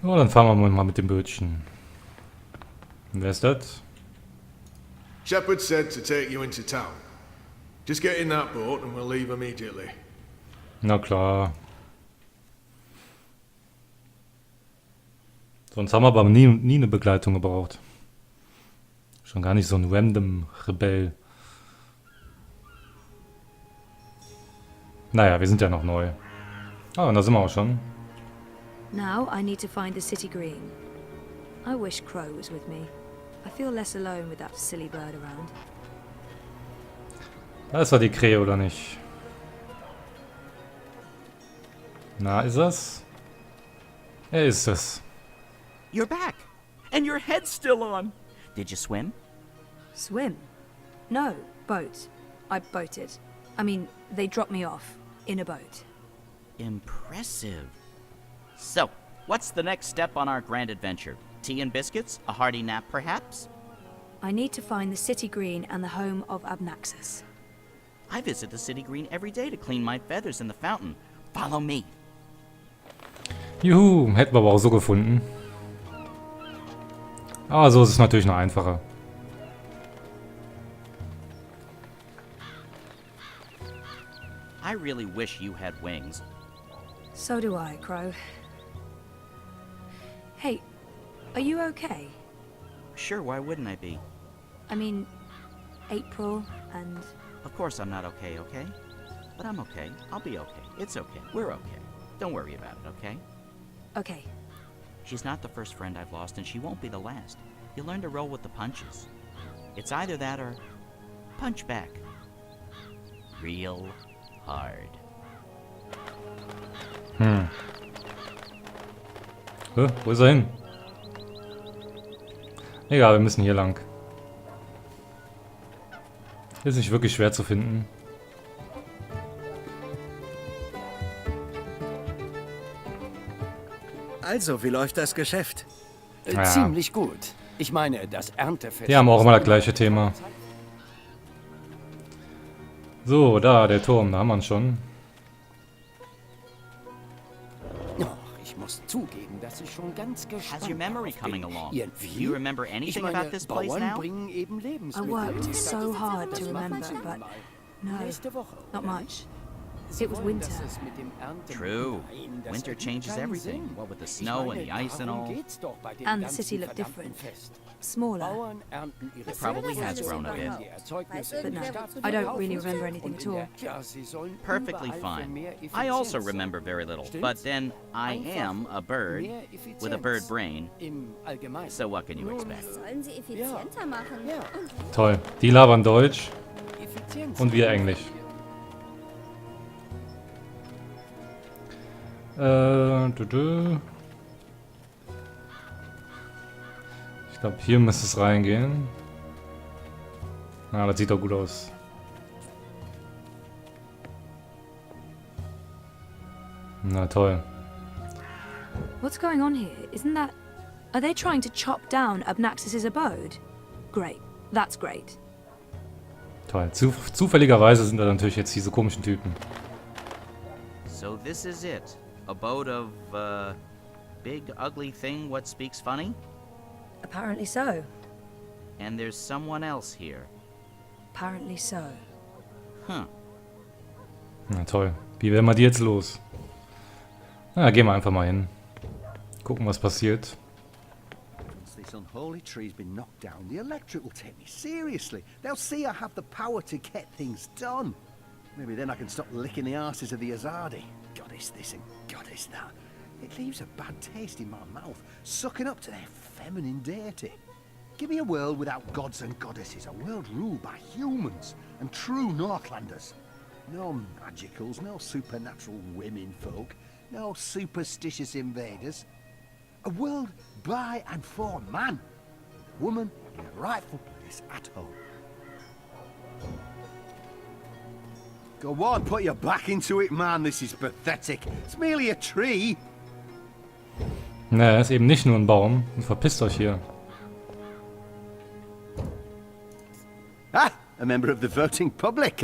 Oh, dann fahren wir mal mit dem Bötchen. Wer ist das? Shepard said to take you into town. Just get in that boat and we'll leave immediately. Na klar. Sonst haben wir aber nie eine Begleitung gebraucht. Schon gar nicht so ein random Rebell. Naja, wir sind ja noch neu. Ah, und da sind wir auch schon. Now I need to find the city green. I wish Crow was with me. I feel less alone with that silly bird around. Da ist er, die Krähe, oder nicht? Na, ist es? Er ist es. You're back, and your head's still on. Did you swim? Swim? No, boat. I boated. I mean, they dropped me off in a boat. Impressive. So, what's the next step on our grand adventure? Tea and biscuits? A hearty nap, perhaps? I need to find the city green and the home of Abnaxus. I visit the city green every day to clean my feathers in the fountain. Follow me. Juhu, hätten wir aber auch so gefunden. Aber so ist es natürlich noch einfacher. I really wish you had wings. So do I, Crow. Hey, are you okay? Sure, why wouldn't I be? I mean, April and... Of course I'm not okay, okay? But I'm okay. I'll be okay. It's okay. We're okay. Don't worry about it, okay? Okay. She's not the first friend I've lost, and she won't be the last. You learn to roll with the punches. It's either that or punch back. Real hard. Wo ist er hin? Egal, wir müssen hier lang. Ist nicht wirklich schwer zu finden. Also, wie läuft das Geschäft? Ja. Ziemlich gut. Ich meine, das Erntefest... Die haben auch immer das gleiche Thema. So, da, der Turm, da haben wir ihn schon. Och, ich muss zugeben, dass ich schon ganz gespannt How's your memory bin. coming along? Irgendwie? Do you remember anything Ich meine, about this place Bauern now? bringen eben I Lebensmittel. worked so hard to Das machen remember, sie but mal. no, Nächste Woche, not oder? much. Sie It was wollen, winter. dass es mit dem Ernten- True. Nein, das Winter ergibt changes keinen everything. Sinn. What with the Ich snow meine, and the ice and darum all. geht's doch bei dem And the ganzen city looked verdammten different. Fest. Smaller. Bauern ernten ihre It probably Felder, has grown a bit. die Erzeugnisse But in no, die Stadt I don't verkaufen really remember anything und at in all. der- Ja, sie sollen Perfectly überall für fine. mehr I also Effizienz remember very little, Stimmt's? but then I Einfach am a bird mehr with a bird Effizienz brain, im Allgemeinen. so what can you Nun, expect? Sollen sie effizienter machen? Ja, Toll. Die labern Deutsch Effizienz. und wir Englisch. Ich glaube, hier müsste es reingehen. Ah, das sieht doch gut aus. Na toll. What's going on here? Isn't that... Are they trying to chop down Abnaxus's abode? Great. That's great. Toll. Zufälligerweise sind da natürlich jetzt diese komischen Typen. So this is it. Abode of, big ugly thing what speaks funny? Apparently so. And there's someone else here. Apparently so. Huh. Na toll. Wie werden wir die jetzt los? Na, gehen wir einfach mal hin. Gucken, was passiert. Once this unholy tree's been knocked down, the electric will take me seriously. They'll see I have the power to get things done. Maybe then I can stop licking the arses of the Azadi. Goddess this and goddess that. It leaves a bad taste in my mouth, sucking up to their feminine deity. Give me a world without gods and goddesses, a world ruled by humans and true Northlanders. No magicals, no supernatural women folk, no superstitious invaders. A world by and for man, with a woman in a rightful place at home. Go on, put your back into it, man. This is pathetic. It's merely a tree. Ne, er ist eben nicht nur ein Baum. Und verpisst euch hier. Ah, a member of the voting public.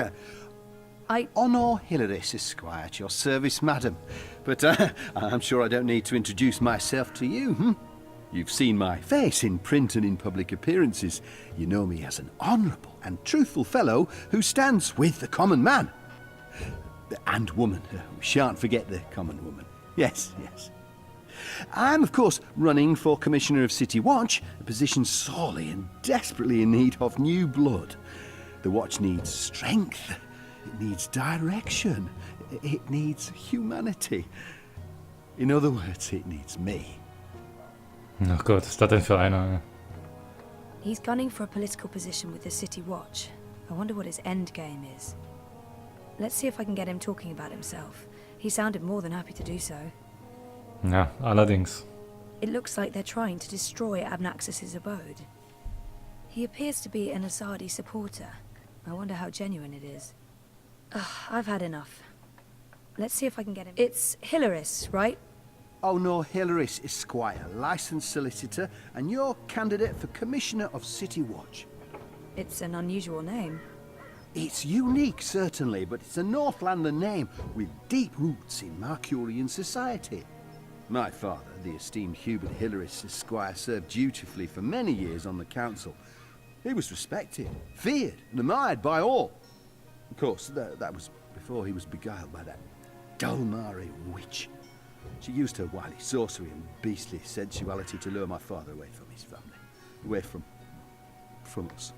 Honor Hilaris, Esquire, at your service, madam. But I'm sure I don't need to introduce myself to you, hmm? You've seen my face in print and in public appearances. You know me as an honourable and truthful fellow who stands with the common man. And woman. We shan't forget the common woman. Yes, yes. I'm, of course, running for Commissioner of City Watch, a position sorely and desperately in need of new blood. The Watch needs strength. It needs direction. It needs humanity. In other words, it needs me. Ach Gott, was ist das denn für einer? He's gunning for a political position with the City Watch. I wonder what his end game is. Let's see if I can get him talking about himself. He sounded more than happy to do so. Ja, allerdings. It looks like they're trying to destroy Abnaxis's abode. He appears to be an Azadi supporter. I wonder how genuine it is. Ugh, I've had enough. Let's see if I can get him. It's Hilaris, right? Oh no, Hilaris, Esquire, licensed solicitor, and your candidate for Commissioner of City Watch. It's an unusual name. It's unique, certainly, but it's a Northlander name with deep roots in Mercurian society. My father, the esteemed Hubert Hilaris, Esquire, served dutifully for many years on the council. He was respected, feared, and admired by all. Of course, that was before he was beguiled by that Dulmari witch. She used her wily sorcery and beastly sensuality to lure my father away from his family, away from us.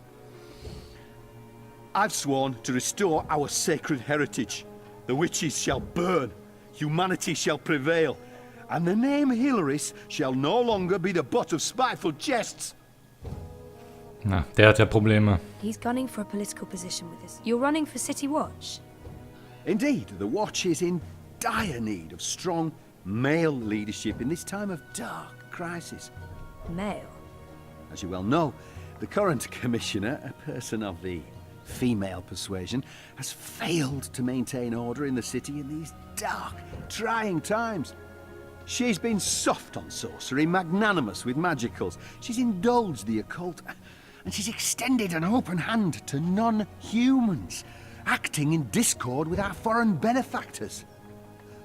I've sworn to restore our sacred heritage. The witches shall burn, humanity shall prevail, and the name Hilaris shall no longer be the butt of spiteful jests. Na, der hat ja Probleme. He's gunning for a political position with this. You're running for City Watch? Indeed, the Watch is in dire need of strong male leadership in this time of dark crisis. Male? As you well know, the current commissioner, a person of the female persuasion, has failed to maintain order in the city in these dark, trying times. She's been soft on sorcery, magnanimous with magicals. She's indulged the occult, and she's extended an open hand to non-humans, acting in discord with our foreign benefactors.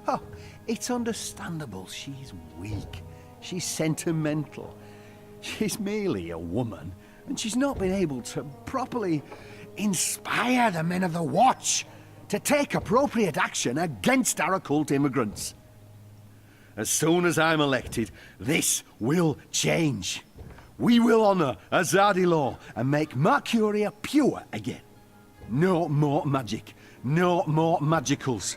Oh, it's understandable. She's weak. She's sentimental. She's merely a woman, and she's not been able to properly inspire the men of the Watch to take appropriate action against our occult immigrants. As soon as I'm elected, this will change. We will honor Azadi law and make Mercuria pure again. No more magic, no more magicals.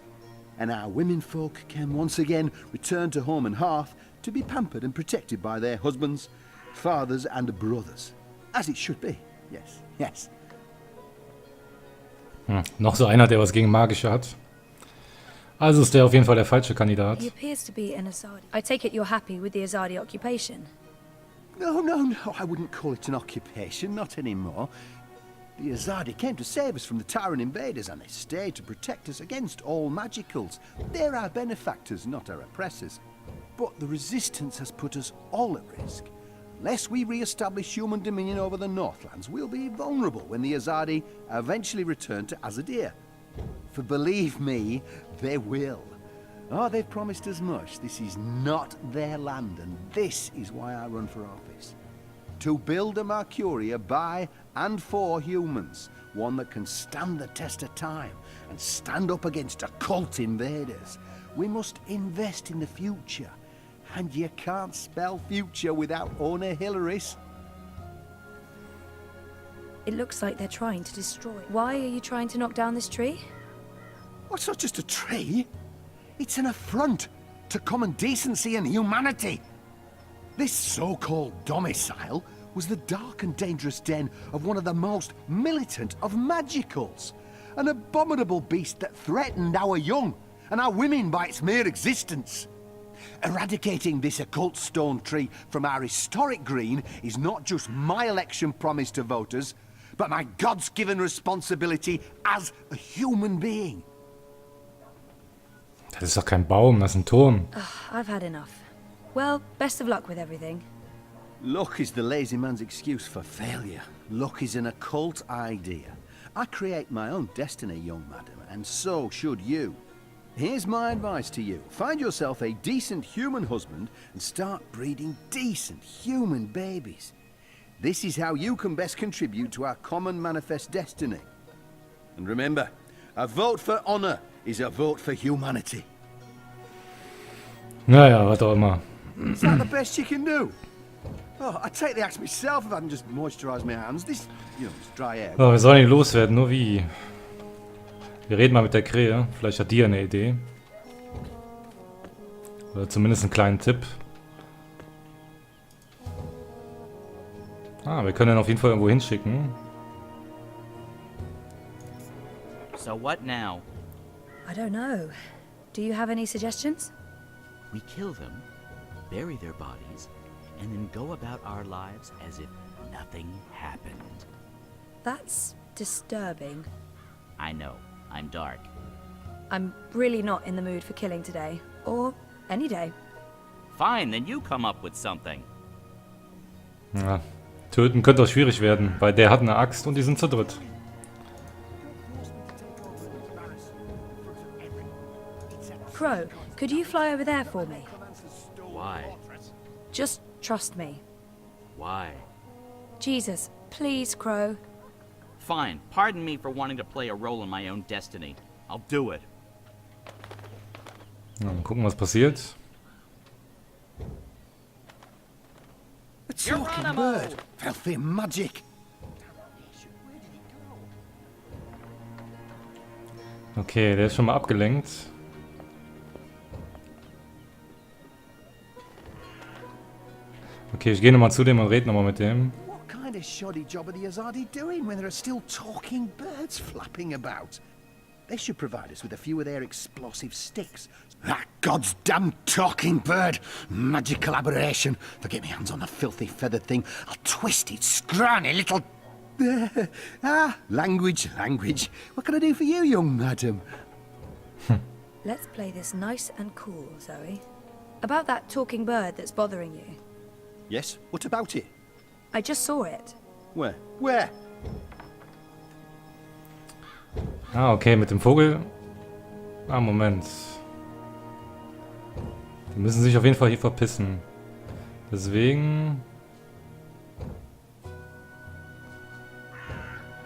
And our womenfolk can once again return to home and hearth to be pampered and protected by their husbands, fathers and brothers. As it should be, yes, yes. Noch so einer, der was gegen Magische hat. Also ist der auf jeden Fall der falsche Kandidat. He appears to be an Azadi. I take it you're happy with the Azadi occupation? No, I wouldn't call it an occupation, not anymore. The Azadi came to save us from the Tyrant invaders, and they stayed to protect us against all magicals. They're our benefactors, not our oppressors. But the resistance has put us all at risk. Unless we re-establish human dominion over the Northlands, we'll be vulnerable when the Azadi eventually return to Azadir. For believe me, they will. Oh, they've promised as much. This is not their land, and this is why I run for office. To build a Mercuria by and for humans, one that can stand the test of time and stand up against occult invaders. We must invest in the future, and you can't spell future without owner Hilaris. It looks like they're trying to destroy. Why are you trying to knock down this tree? Well, it's not just a tree. It's an affront to common decency and humanity. This so-called domicile was the dark and dangerous den of one of the most militant of magicals. An abominable beast that threatened our young and our women by its mere existence. Eradicating this occult stone tree from our historic green is not just my election promise to voters, but my God's-given responsibility as a human being. Das ist doch kein Baum, das ist ein Turm. I've had enough. Well, best of luck with everything. Luck is the lazy man's excuse for failure. Luck is an occult idea. I create my own destiny, young madam, and so should you. Here's my advice to you. Find yourself a decent human husband and start breeding decent human babies. This is how you can best contribute to our common manifest destiny. And remember, a vote for honor is a vote for humanity. Naja, was auch immer. Is that the best you can do? Oh, I'd take the axe myself if I can just moisturize my hands. This, it's dry air. So, wir sollen ihn loswerden, nur wie? Wir reden mal mit der Krähe. Vielleicht hat die ja eine Idee. Oder zumindest einen kleinen Tipp. Ah, wir können ihn auf jeden Fall irgendwo hinschicken. So what now? I don't know. Do you have any suggestions? We kill them, bury their bodies, and then go about our lives as if nothing happened. That's disturbing. I know, I'm dark. I'm really not in the mood for killing today. Or any day. Fine, then you come up with something. Ja, töten könnte auch schwierig werden, weil der hat eine Axt und die sind zu dritt. Crow, could you fly over there for me? Why? Just trust me. Why? Jesus, please, Crow. Fine, pardon me for wanting to play a role in my own destiny. I'll do it. Ja, mal gucken, was passiert. A talking bird. Filthy magic. Okay, der ist schon mal abgelenkt. Okay, ich gehe nochmal zu dem und rede nochmal mit dem. What kind of shoddy job are the Azadi doing when there are still talking birds flapping about? They should provide us with a few of their explosive sticks. That God's damn talking bird! Magical aberration! If I get my hands on the filthy feathered thing, I'll twist its scrawny little... language. What can I do for you, young madam? Let's play this nice and cool, Zoe. About that talking bird that's bothering you. Yes, what about it? I just saw it. Where? Where? Ah, okay, mit dem Vogel. Ah, Moment. Die müssen sich auf jeden Fall hier verpissen. Deswegen...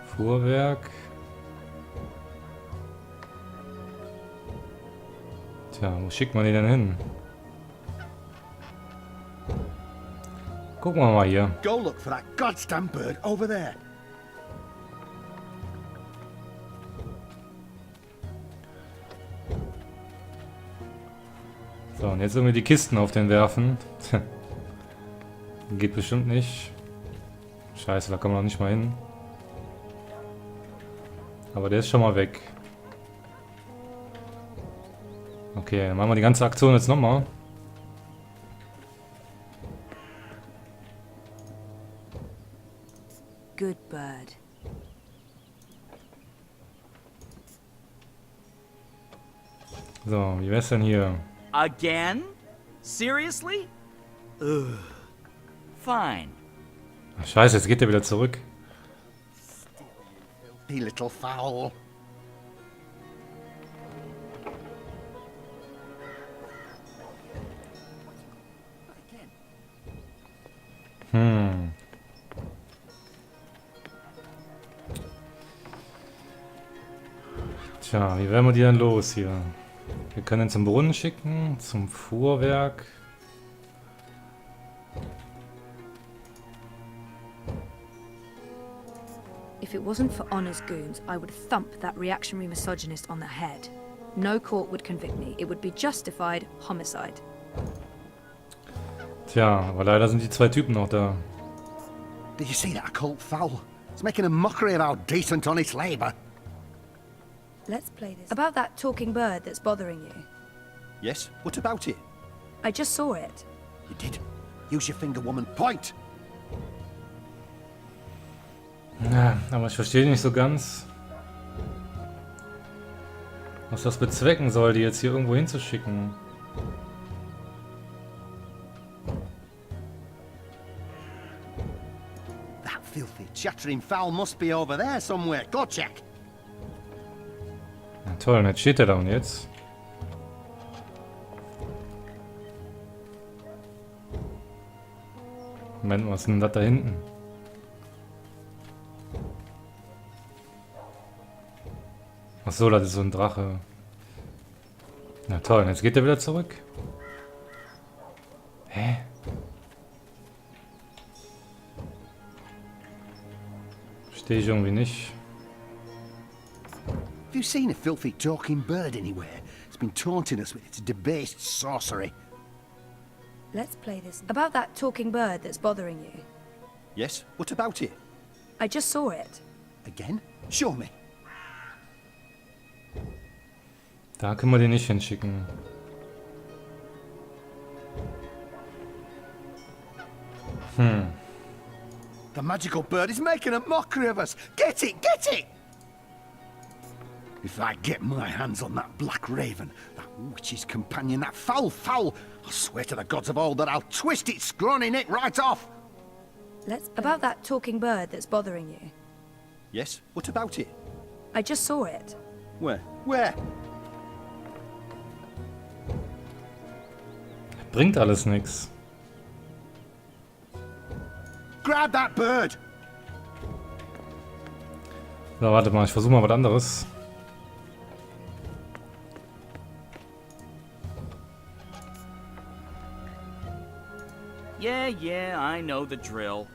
Fuhrwerk. Tja, wo schickt man die denn hin? Gucken wir mal hier. Go look for that goddamn bird over there. So, und jetzt irgendwie die Kisten auf den werfen. Geht bestimmt nicht. Scheiße, da kommen wir noch nicht mal hin. Aber der ist schon mal weg. Okay, dann machen wir die ganze Aktion jetzt nochmal. Good bird. So, wie wär's denn hier? Again? Seriously? Ugh. Fine. Ach, Scheiße, jetzt geht er wieder zurück. Filthy little fowl. Tja, wie werden wir die denn los hier? Wir können ihn zum Brunnen schicken, zum Fuhrwerk. If it wasn't for Honor's goons, I would thump that reactionary misogynist on the head. No court would convict me. It would be justified homicide. Tja, aber leider sind die zwei Typen noch da. Did you see that occult fowl? It's making a mockery of our decent, honest labour. Let's play this. About that talking bird that's bothering you. Yes, what about it? I just saw it. You did. Use your finger, woman. Point! Ja, aber ich verstehe nicht so ganz, was das bezwecken soll, die jetzt hier irgendwo hinzuschicken. That filthy, chattering fowl must be over there somewhere. Go check. Ja, toll, und jetzt steht er da und jetzt? Moment, was ist denn das da hinten? Achso, das ist so ein Drache. Na toll, und jetzt geht er wieder zurück. Hä? Verstehe ich irgendwie nicht. Have you seen a filthy talking bird anywhere? It's been taunting us with its debased sorcery. Let's play this. About that talking bird that's bothering you. Yes? What about it? I just saw it. Again? Show me. Da können wir den nicht hinschicken. The magical bird is making a mockery of us. Get it! Get it! If I get my hands on that black raven, that witch's companion, that foul, I'll swear to the gods of old that I'll twist its scrawny neck right off. Let's about that talking bird that's bothering you. Yes? What about it? I just saw it. Where? Where? Bringt alles nichts. Grab that bird! So, warte mal, ich versuche mal was anderes. Yeah, I know the drill.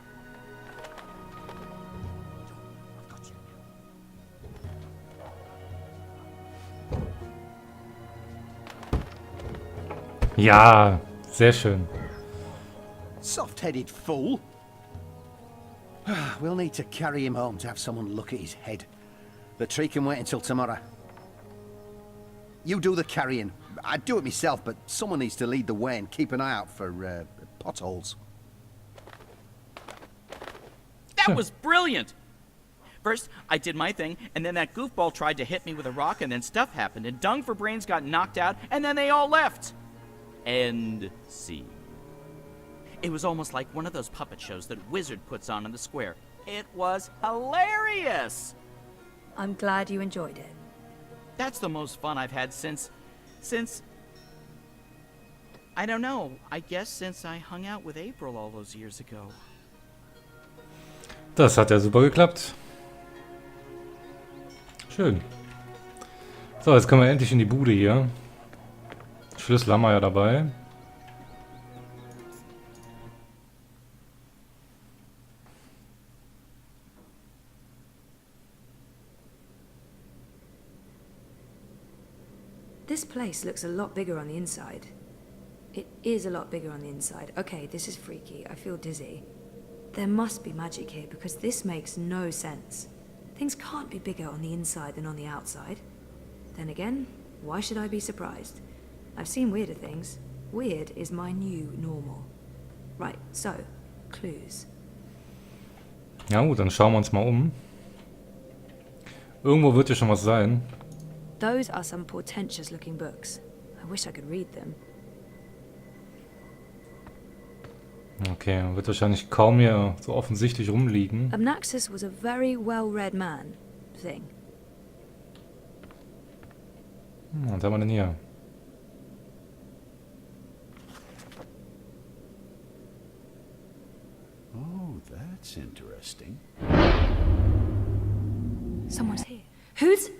Ja, sehr schön. Soft-headed fool. We'll need to carry him home to have someone look at his head. The tree can wait until tomorrow. You do the carrying. I'd do it myself, but someone needs to lead the way and keep an eye out for potholes. That was brilliant! First, I did my thing, and then that goofball tried to hit me with a rock, and then stuff happened, and Dung for Brains got knocked out, and then they all left. End scene. It was almost like one of those puppet shows that Wizard puts on in the square. It was hilarious! I'm glad you enjoyed it. That's the most fun I've had since... I don't know. I guess since I hung out with April all those years ago. Das hat ja super geklappt. Schön. So, jetzt können wir endlich in die Bude hier. Schlüssel haben wir ja dabei. This place looks a lot bigger on the inside. It is a lot bigger on the inside. Okay, this is freaky. I feel dizzy. There must be magic here because this makes no sense. Things can't be bigger on the inside than on the outside. Then again, why should I be surprised? I've seen weirder things. Weird is my new normal. Right, so, clues. Ja gut, dann schauen wir uns mal um. Irgendwo wird hier schon was sein. Those are some portentous looking books. I wish I could read them. Okay, wird wahrscheinlich kaum hier so offensichtlich rumliegen. Amnaxis was a very well-read man. Thing. Was haben wir denn hier? Oh, that's interesting. Someone's here. Who's...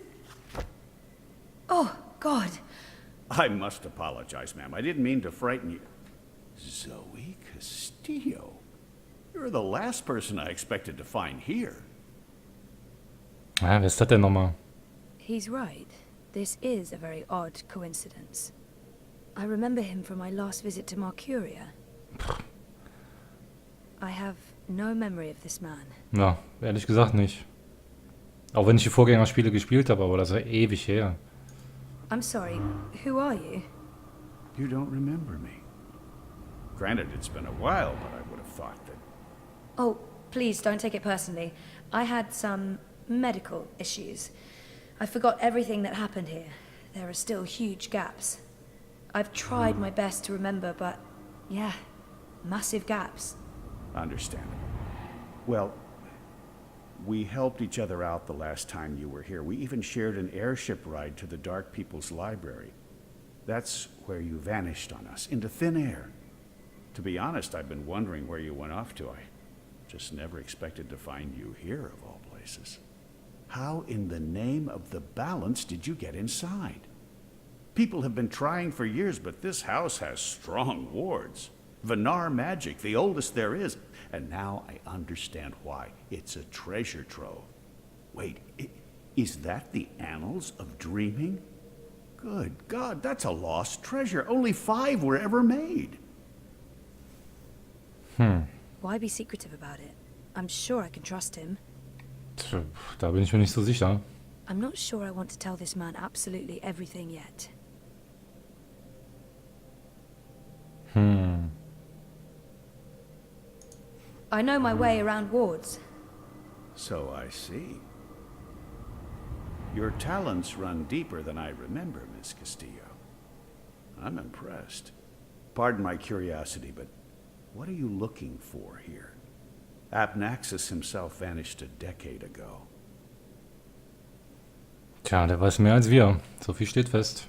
Oh, God. I must apologize, ma'am. I didn't mean to frighten you. Zoë Castillo. You're the last person I expected to find here. Ah, wer ist das denn nochmal? He's right. This is a very odd coincidence. I remember him from my last visit to Mercuria. I have no memory of this man. Ja, ehrlich gesagt nicht. Auch wenn ich die Vorgängerspiele gespielt habe, aber das ist ja ewig her. I'm sorry, who are you? You don't remember me. Granted, it's been a while, but I would have thought that... Oh, please don't take it personally. I had some medical issues. I forgot everything that happened here. There are still huge gaps. I've tried my best to remember, but yeah, massive gaps. Understandable. Well, We helped each other out the last time you were here. We even shared an airship ride to the Dark People's Library. That's where you vanished on us, into thin air. To be honest, I've been wondering where you went off to. I just never expected to find you here, of all places. How in the name of the balance did you get inside? People have been trying for years, but this house has strong wards. Venar magic, the oldest there is. And now I understand why. It's a treasure trove. Wait, is that the Annals of Dreaming? Good God, that's a lost treasure. Only 5 were ever made. Why be secretive about it? I'm sure I can trust him. Tja, da bin ich mir nicht so sicher. I'm not sure I want to tell this man absolutely everything yet. I know my way around wards. So I see. Your talents run deeper than I remember, Miss Castillo. I'm impressed. Pardon my curiosity, but what are you looking for here? Abnaxis himself vanished a decade ago. Tja, der weiß mehr als wir. So viel steht fest.